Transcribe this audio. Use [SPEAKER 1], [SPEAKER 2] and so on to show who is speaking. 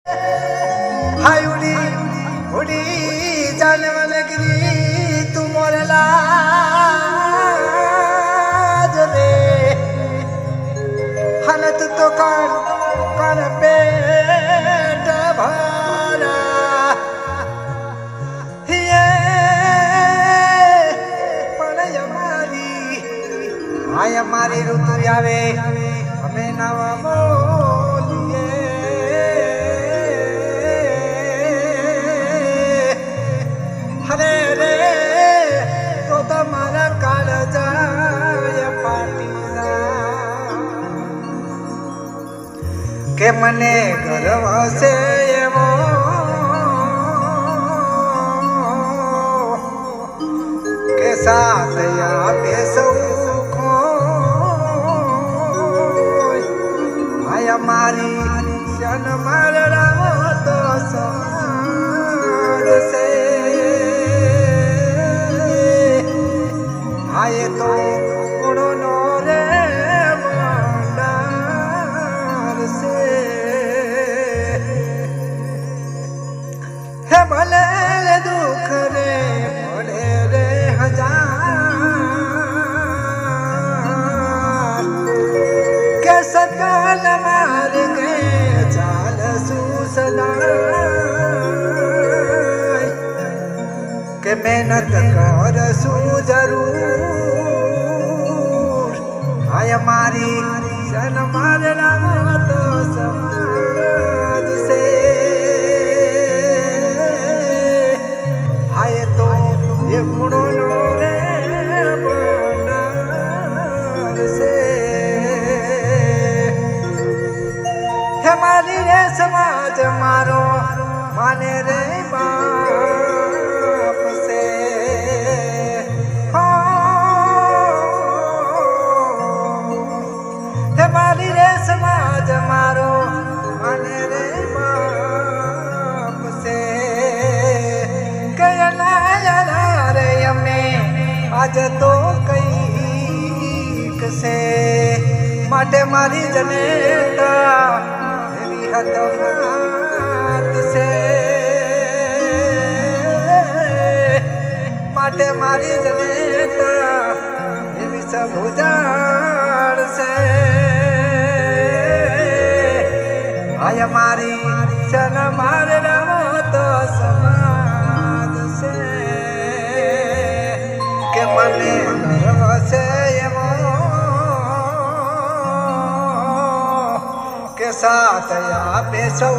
[SPEAKER 1] हाय उड़ी उड़ी जाने वाले गिरी तू मोर लाज रे हालत तो कर पेट भरा ये पड़े हमारी ऋतु आवे हमें नवा बोलिए हरे रे तो तुम्हारा काल जाए पाटीला के मने गर्व से एवो के साथ आपे सौ हमारी शन मर तो समाज से आए तो उड़ो रे मंडार से है भले दुख रे भले रे हजार के सकल मार के चाल सुसदाय के मेहनत कर सू जरूर आय हमारी सन मारना तो समाज से आए तो ये मुड़ो रे मंडार से हमारी रे समाज मारो माने रे बाप से हमारी रे समाज मारो माने रे बाप से कहना रे हमें आज तो कई से माटे मारी जनेता हाथ से माटे मारी जनेता सब उजाड़ से आय हमारी सन मार तो समाज से के मने से के साथ या पे सौ